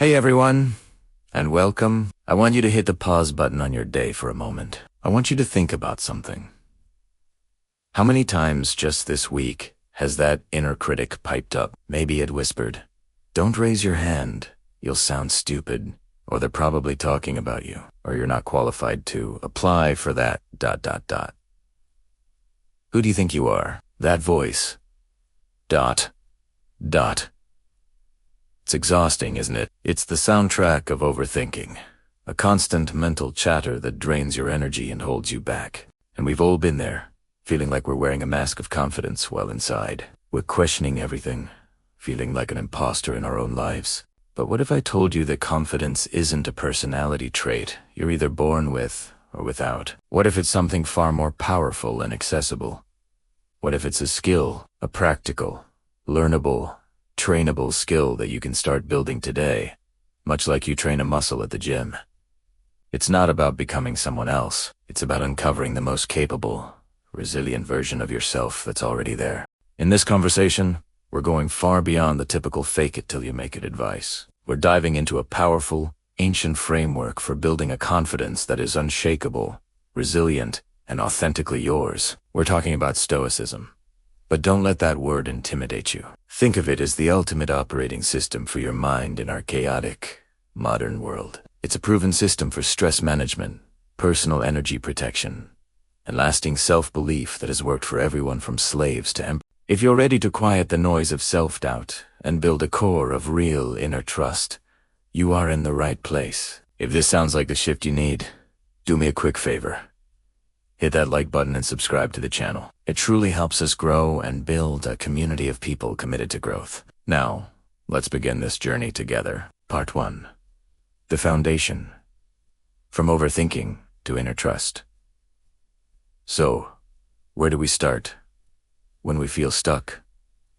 Hey everyone, and welcome. I want you to hit the pause button on your day for a moment. I want you to think about something. How many times just this week has that inner critic piped up? Maybe it whispered, "Don't raise your hand, you'll sound stupid," or "They're probably talking about you," or "You're not qualified to apply for that, Who do you think you are? That voice. It's exhausting, isn't it? It's the soundtrack of overthinking, a constant mental chatter that drains your energy and holds you back. And we've all been there, feeling like we're wearing a mask of confidence while inside. We're questioning everything, feeling like an imposter in our own lives. But what if I told you that confidence isn't a personality trait you're either born with or without? What if it's something far more powerful and accessible? What if it's a skill, a practical, learnable, trainable skill that you can start building today, much like you train a muscle at the gym? It's not about becoming someone else. It's about uncovering the most capable, resilient version of yourself that's already there. In this conversation, we're going far beyond the typical fake it till you make it advice. We're diving into a powerful, ancient framework for building a confidence that is unshakable, resilient, and authentically yours. We're talking about Stoicism. But don't let that word intimidate you. Think of it as the ultimate operating system for your mind in our chaotic, modern world. It's a proven system for stress management, personal energy protection, and lasting self-belief that has worked for everyone from slaves to emperors. If you're ready to quiet the noise of self-doubt and build a core of real inner trust, you are in the right place. If this sounds like the shift you need, do me a quick favor. Hit that like button and subscribe to the channel. It truly helps us grow and build a community of people committed to growth. Now, let's begin this journey together. Part 1. The foundation. From overthinking to inner trust. So, where do we start? When we feel stuck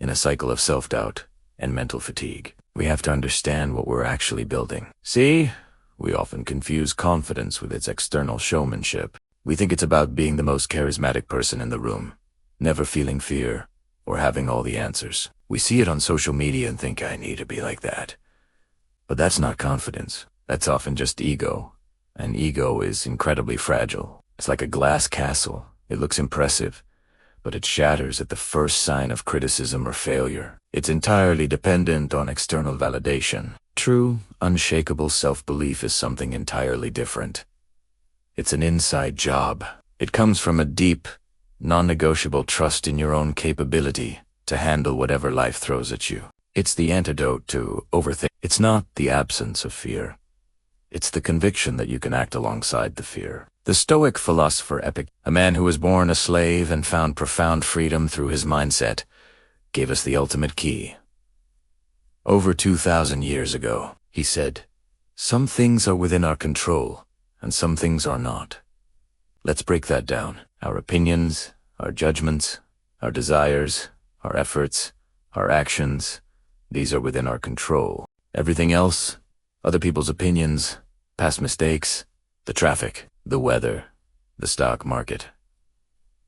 in a cycle of self-doubt and mental fatigue, we have to understand what we're actually building. See, we often confuse confidence with its external showmanship. We think it's about being the most charismatic person in the room, never feeling fear or having all the answers. We see it on social media and think, I need to be like that. But that's not confidence. That's often just ego. And ego is incredibly fragile. It's like a glass castle. It looks impressive, but it shatters at the first sign of criticism or failure. It's entirely dependent on external validation. True, unshakable self-belief is something entirely different. It's an inside job. It comes from a deep, non-negotiable trust in your own capability to handle whatever life throws at you. It's the antidote to overthink. It's not the absence of fear. It's the conviction that you can act alongside the fear. The Stoic philosopher Epictetus, a man who was born a slave and found profound freedom through his mindset, gave us the ultimate key. Over 2,000 years ago, he said, "Some things are within our control, and some things are not." Let's break that down. Our opinions, our judgments, our desires, our efforts, our actions, these are within our control. Everything else, other people's opinions, past mistakes, the traffic, the weather, the stock market,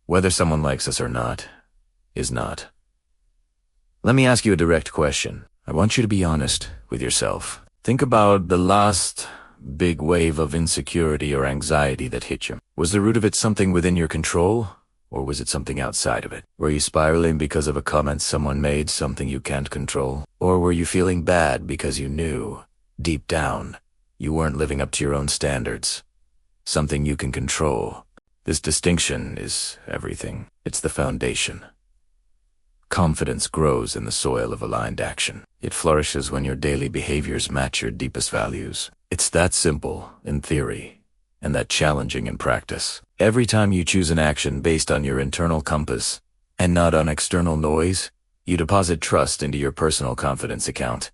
whether someone likes us or not, is not. Let me ask you a direct question. I want you to be honest with yourself. Think about the last big wave of insecurity or anxiety that hit you. Was the root of it something within your control, or was it something outside of it? Were you spiraling because of a comment someone made, something you can't control? Or were you feeling bad because you knew, deep down, you weren't living up to your own standards, something you can control? This distinction is everything. It's the foundation. Confidence grows in the soil of aligned action. It flourishes when your daily behaviors match your deepest values. It's that simple in theory, and that challenging in practice. Every time you choose an action based on your internal compass and not on external noise, you deposit trust into your personal confidence account.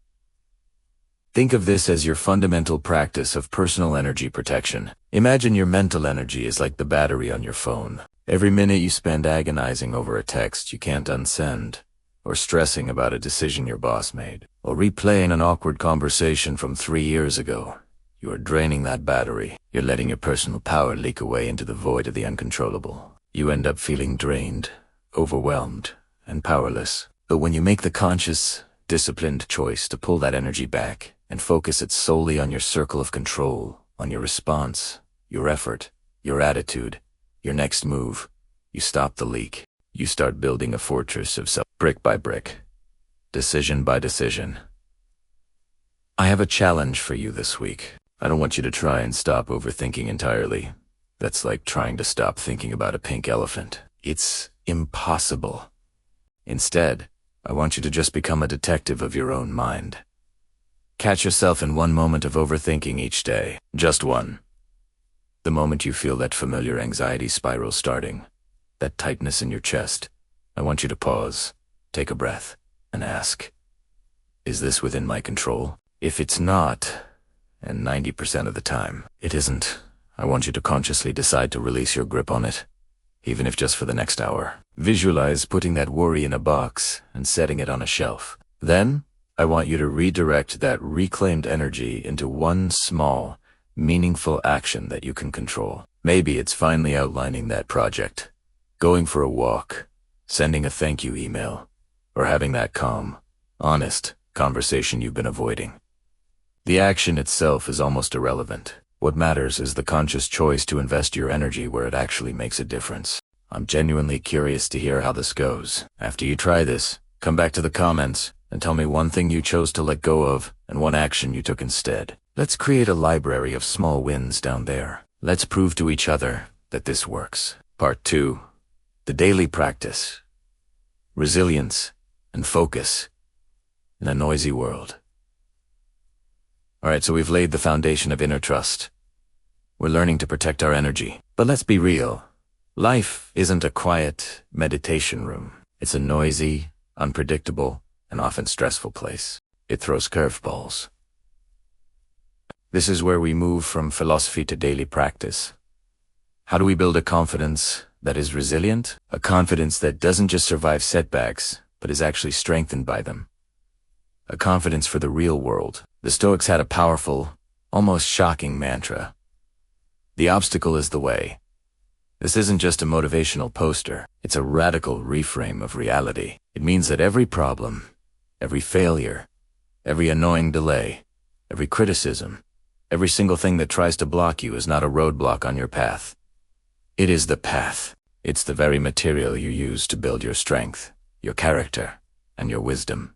Think of this as your fundamental practice of personal energy protection. Imagine your mental energy is like the battery on your phone. Every minute you spend agonizing over a text you can't unsend, or stressing about a decision your boss made, or replaying an awkward conversation from 3 years ago, you are draining that battery. You're letting your personal power leak away into the void of the uncontrollable. You end up feeling drained, overwhelmed, and powerless. But when you make the conscious, disciplined choice to pull that energy back and focus it solely on your circle of control, on your response, your effort, your attitude, your next move, you stop the leak. You start building a fortress of self, brick by brick, decision by decision. I have a challenge for you this week. I don't want you to try and stop overthinking entirely. That's like trying to stop thinking about a pink elephant. It's impossible. Instead, I want you to just become a detective of your own mind. Catch yourself in one moment of overthinking each day. Just one. The moment you feel that familiar anxiety spiral starting, that tightness in your chest, I want you to pause, take a breath, and ask, is this within my control? If it's not, and 90% of the time it isn't, I want you to consciously decide to release your grip on it, even if just for the next hour. Visualize putting that worry in a box and setting it on a shelf. Then, I want you to redirect that reclaimed energy into one small, meaningful action that you can control. Maybe it's finally outlining that project, going for a walk, sending a thank you email, or having that calm, honest conversation you've been avoiding. The action itself is almost irrelevant. What matters is the conscious choice to invest your energy where it actually makes a difference. I'm genuinely curious to hear how this goes. After you try this, come back to the comments and tell me one thing you chose to let go of and one action you took instead. Let's create a library of small wins down there. Let's prove to each other that this works. Part 2. The daily practice. Resilience and focus in a noisy world. Alright, so we've laid the foundation of inner trust. We're learning to protect our energy. But let's be real. Life isn't a quiet meditation room. It's a noisy, unpredictable, and often stressful place. It throws curveballs. This is where we move from philosophy to daily practice. How do we build a confidence that is resilient? A confidence that doesn't just survive setbacks, but is actually strengthened by them. A confidence for the real world. The Stoics had a powerful, almost shocking mantra. The obstacle is the way. This isn't just a motivational poster. It's a radical reframe of reality. It means that every problem, every failure, every annoying delay, every criticism, every single thing that tries to block you is not a roadblock on your path. It is the path. It's the very material you use to build your strength, your character, and your wisdom.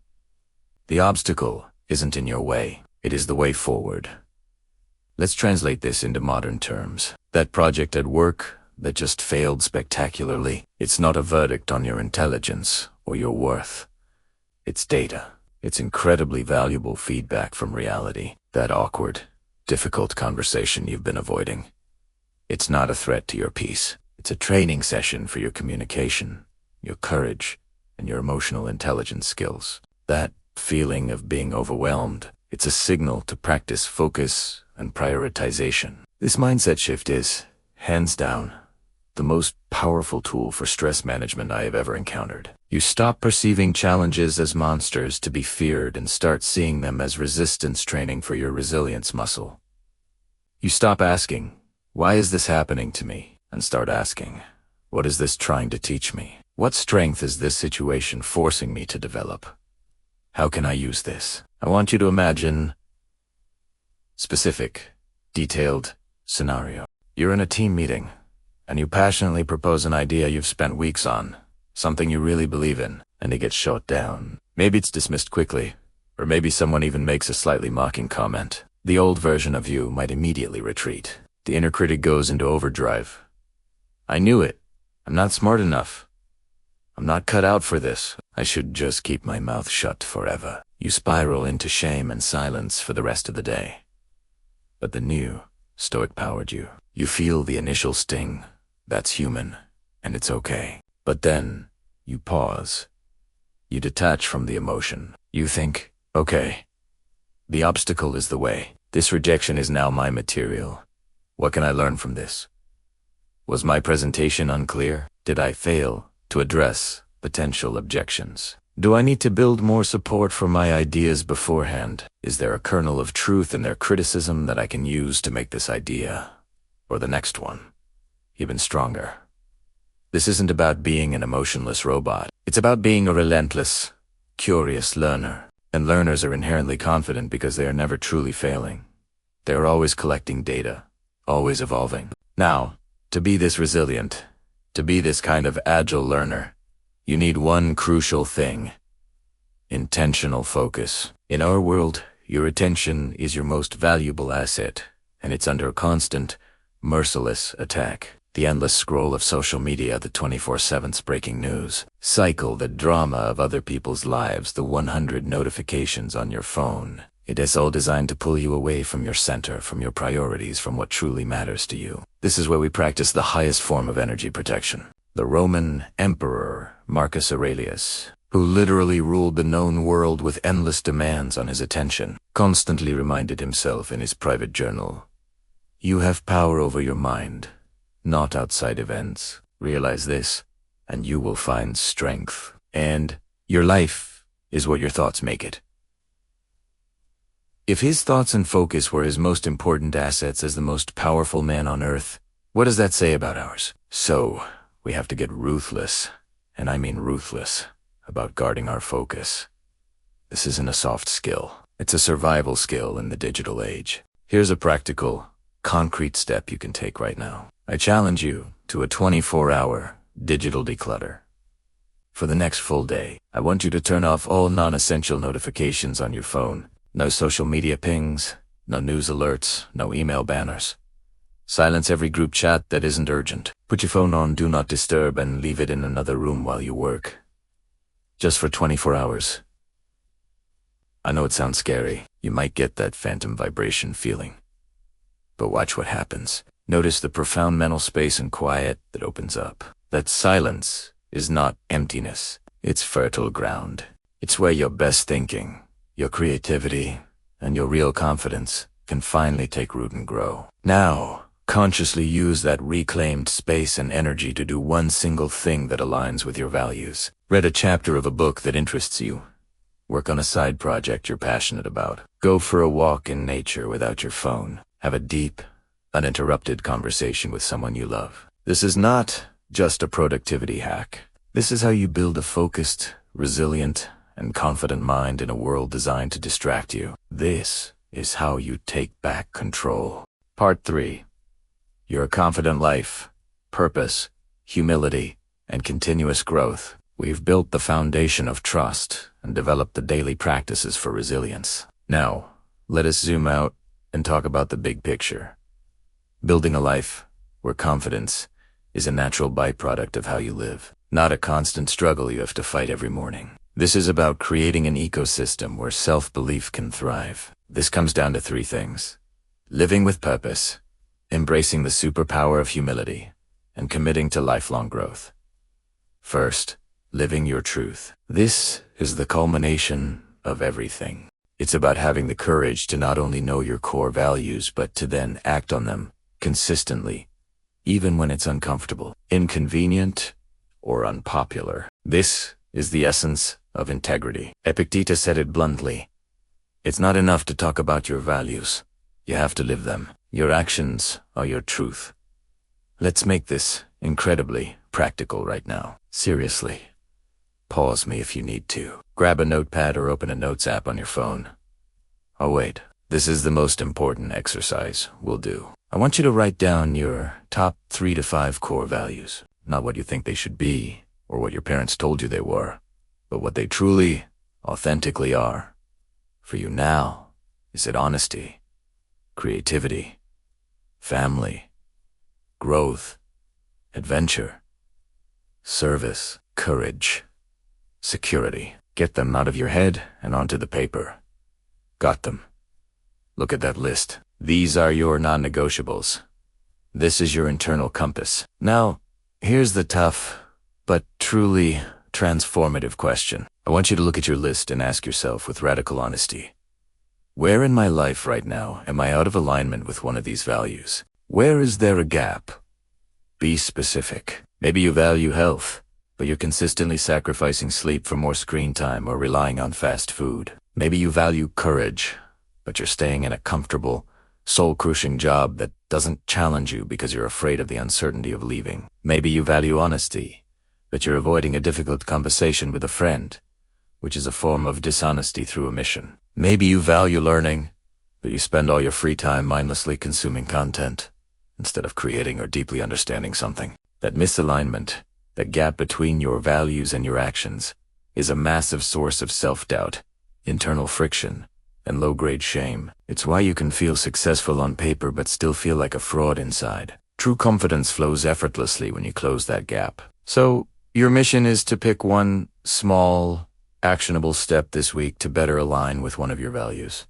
The obstacle isn't in your way. It is the way forward. Let's translate this into modern terms. That project at work that just failed spectacularly, it's not a verdict on your intelligence or your worth. It's data. It's incredibly valuable feedback from reality. That awkward, difficult conversation you've been avoiding. It's not a threat to your peace. It's a training session for your communication, your courage, and your emotional intelligence skills. That feeling of being overwhelmed, it's a signal to practice focus and prioritization. This mindset shift is, hands down, the most powerful tool for stress management I have ever encountered. You stop perceiving challenges as monsters to be feared and start seeing them as resistance training for your resilience muscle. You stop asking, why is this happening to me? And start asking, what is this trying to teach me? What strength is this situation forcing me to develop? How can I use this? I want you to imagine specific, detailed scenario. You're in a team meeting, and you passionately propose an idea you've spent weeks on, something you really believe in, and it gets shot down. Maybe it's dismissed quickly, or maybe someone even makes a slightly mocking comment. The old version of you might immediately retreat. The inner critic goes into overdrive. I knew it. I'm not smart enough. I'm not cut out for this. I should just keep my mouth shut forever. You spiral into shame and silence for the rest of the day. But the new Stoic powered you. You feel the initial sting. That's human, and it's okay. But then, you pause. You detach from the emotion. You think, okay, the obstacle is the way. This rejection is now my material. What can I learn from this? Was my presentation unclear? Did I fail to address potential objections? Do I need to build more support for my ideas beforehand? Is there a kernel of truth in their criticism that I can use to make this idea, or the next one, even stronger? This isn't about being an emotionless robot. It's about being a relentless, curious learner. And learners are inherently confident because they are never truly failing. They are always collecting data, always evolving. Now, to be this resilient, to be this kind of agile learner, you need one crucial thing: intentional focus. In our world, your attention is your most valuable asset, and it's under constant, merciless attack. The endless scroll of social media, the 24/7 breaking news cycle, the drama of other people's lives, the 100 notifications on your phone. It is all designed to pull you away from your center, from your priorities, from what truly matters to you. This is where we practice the highest form of energy protection. The Roman emperor, Marcus Aurelius, who literally ruled the known world with endless demands on his attention, constantly reminded himself in his private journal, "You have power over your mind, not outside events. Realize this, and you will find strength. And your life is what your thoughts make it." If his thoughts and focus were his most important assets as the most powerful man on earth, what does that say about ours? So, we have to get ruthless, and I mean ruthless, about guarding our focus. This isn't a soft skill. It's a survival skill in the digital age. Here's a practical, concrete step you can take right now. I challenge you to a 24-hour digital declutter. For the next full day, I want you to turn off all non-essential notifications on your phone. No social media pings, no news alerts, no email banners. Silence every group chat that isn't urgent. Put your phone on Do Not Disturb and leave it in another room while you work. Just for 24 hours. I know it sounds scary. You might get that phantom vibration feeling. But watch what happens. Notice the profound mental space and quiet that opens up. That silence is not emptiness. It's fertile ground. It's where your best thinking, your creativity, and your real confidence can finally take root and grow. Now, consciously use that reclaimed space and energy to do one single thing that aligns with your values. Read a chapter of a book that interests you. Work on a side project you're passionate about. Go for a walk in nature without your phone. Have a deep, uninterrupted conversation with someone you love. This is not just a productivity hack. This is how you build a focused, resilient, and confident mind in a world designed to distract you. This is how you take back control. Part 3. Your confident life, purpose, humility, and continuous growth. We've built the foundation of trust and developed the daily practices for resilience. Now, let us zoom out and talk about the big picture. Building a life where confidence is a natural byproduct of how you live, not a constant struggle you have to fight every morning. This is about creating an ecosystem where self-belief can thrive. This comes down to 3 things: living with purpose, embracing the superpower of humility, and committing to lifelong growth. First, living your truth. This is the culmination of everything. It's about having the courage to not only know your core values, but to then act on them consistently, even when it's uncomfortable, inconvenient, or unpopular. This is the essence of integrity. Epictetus said it bluntly: it's not enough to talk about your values. You have to live them. Your actions are your truth. Let's make this incredibly practical right now. Seriously. Pause me if you need to. Grab a notepad or open a notes app on your phone. Oh wait, this is the most important exercise we'll do. I want you to write down your top 3 to 5 core values. Not what you think they should be, or what your parents told you they were, but what they truly, authentically are. For you now, is it honesty, creativity, family, growth, adventure, service, courage, security? Get them out of your head and onto the paper. Got them. Look at that list. These are your non-negotiables. This is your internal compass. Now, here's the tough, but truly transformative question. I want you to look at your list and ask yourself with radical honesty: where in my life right now am I out of alignment with one of these values? Where is there a gap? Be specific. Maybe you value health, but you're consistently sacrificing sleep for more screen time or relying on fast food. Maybe you value courage, but you're staying in a comfortable, soul-crushing job that doesn't challenge you because you're afraid of the uncertainty of leaving. Maybe you value honesty, but you're avoiding a difficult conversation with a friend which is a form of dishonesty through omission. Maybe you value learning, but you spend all your free time mindlessly consuming content instead of creating or deeply understanding something. That misalignment, that gap between your values and your actions, is a massive source of self-doubt, internal friction, and low-grade shame. It's why you can feel successful on paper but still feel like a fraud inside. True confidence flows effortlessly when you close that gap. So, your mission is to pick one small, actionable step this week to better align with one of your values.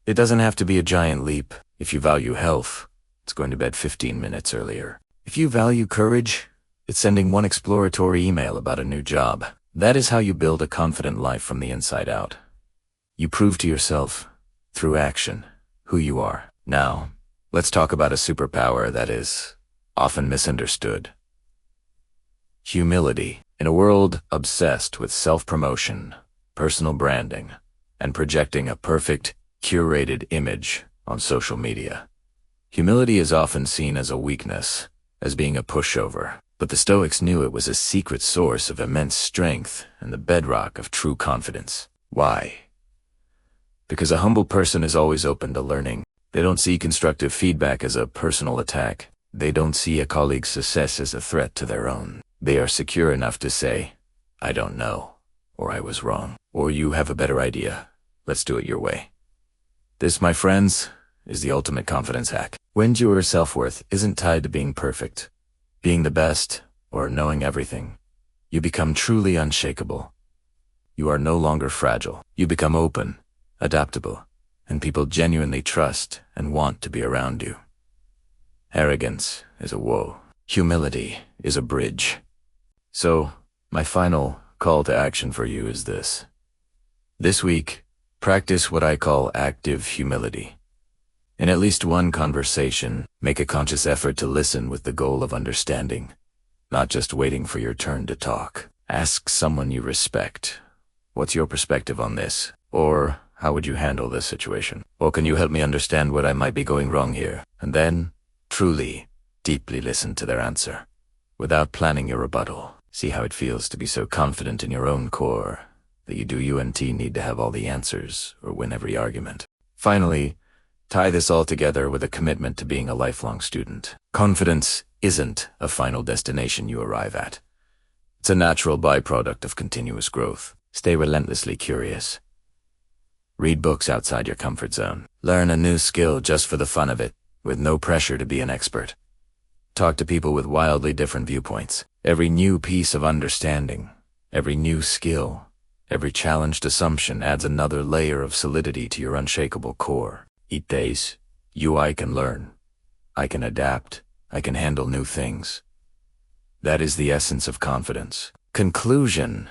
It doesn't have to be a giant leap. If you value health, it's going to bed 15 minutes earlier. If you value courage, it's sending one exploratory email about a new job. That is how you build a confident life from the inside out. You prove to yourself, through action, who you are. Now, let's talk about a superpower that is often misunderstood. Humility. In a world obsessed with self-promotion, personal branding, and projecting a perfect, curated image on social media, humility is often seen as a weakness, as being a pushover. But the Stoics knew it was a secret source of immense strength and the bedrock of true confidence. Why? Because a humble person is always open to learning. They don't see constructive feedback as a personal attack. They don't see a colleague's success as a threat to their own. They are secure enough to say, "I don't know," or "I was wrong," or "You have a better idea. Let's do it your way." This, my friends, is the ultimate confidence hack. When your self-worth isn't tied to being perfect, being the best, or knowing everything, you become truly unshakable. You are no longer fragile. You become open, adaptable, and people genuinely trust and want to be around you. Arrogance is a woe. Humility is a bridge. So, my final call to action for you is this. This week, practice what I call active humility. In at least one conversation, make a conscious effort to listen with the goal of understanding, not just waiting for your turn to talk. Ask someone you respect, "What's your perspective on this?" Or, "How would you handle this situation?" Or, "Can you help me understand what I might be going wrong here?" And then, truly, deeply listen to their answer, without planning your rebuttal. See how it feels to be so confident in your own core that you do need to have all the answers or win every argument. Finally, tie this all together with a commitment to being a lifelong student. Confidence isn't a final destination you arrive at. It's a natural byproduct of continuous growth. Stay relentlessly curious. Read books outside your comfort zone. Learn a new skill just for the fun of it, with no pressure to be an expert. Talk to people with wildly different viewpoints. Every new piece of understanding, every new skill, every challenged assumption adds another layer of solidity to your unshakable core. Each days, I can learn. I can adapt. I can handle new things. That is the essence of confidence. Conclusion.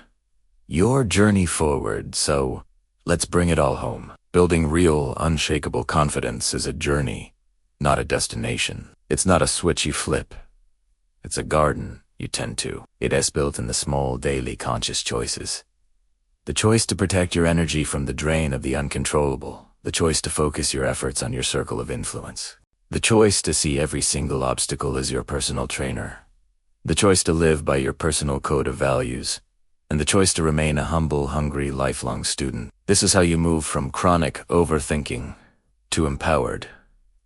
Your journey forward, so let's bring it all home. Building real, unshakable confidence is a journey, not a destination. It's not a switch you flip. It's a garden you tend to. It is built in the small, daily, conscious choices. The choice to protect your energy from the drain of the uncontrollable. The choice to focus your efforts on your circle of influence. The choice to see every single obstacle as your personal trainer. The choice to live by your personal code of values. And the choice to remain a humble, hungry, lifelong student. This is how you move from chronic overthinking to empowered.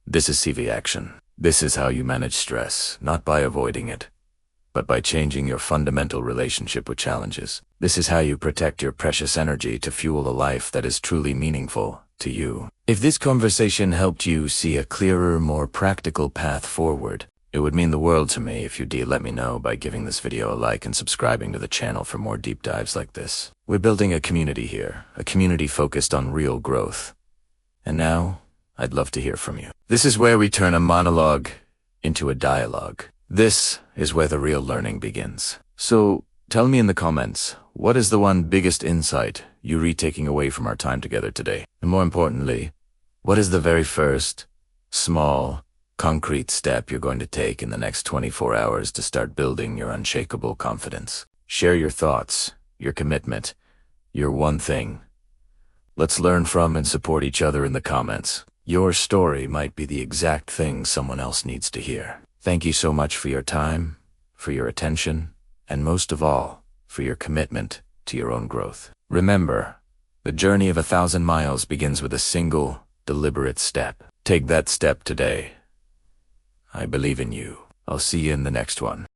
This is CV action. This is how you manage stress, not by avoiding it, but by changing your fundamental relationship with challenges. This is how you protect your precious energy to fuel a life that is truly meaningful to you. If this conversation helped you see a clearer, more practical path forward, it would mean the world to me if you'd let me know by giving this video a like and subscribing to the channel for more deep dives like this. We're building a community here, a community focused on real growth. And now, I'd love to hear from you. This is where we turn a monologue into a dialogue. This is where the real learning begins. So, tell me in the comments, what is the one biggest insight you're taking away from our time together today? And more importantly, what is the very first, small, concrete step you're going to take in the next 24 hours to start building your unshakable confidence? Share your thoughts, your commitment, your one thing. Let's learn from and support each other in the comments. Your story might be the exact thing someone else needs to hear. Thank you so much for your time, for your attention, and most of all, for your commitment to your own growth. Remember, the journey of 1,000 miles begins with a single, deliberate step. Take that step today. I believe in you. I'll see you in the next one.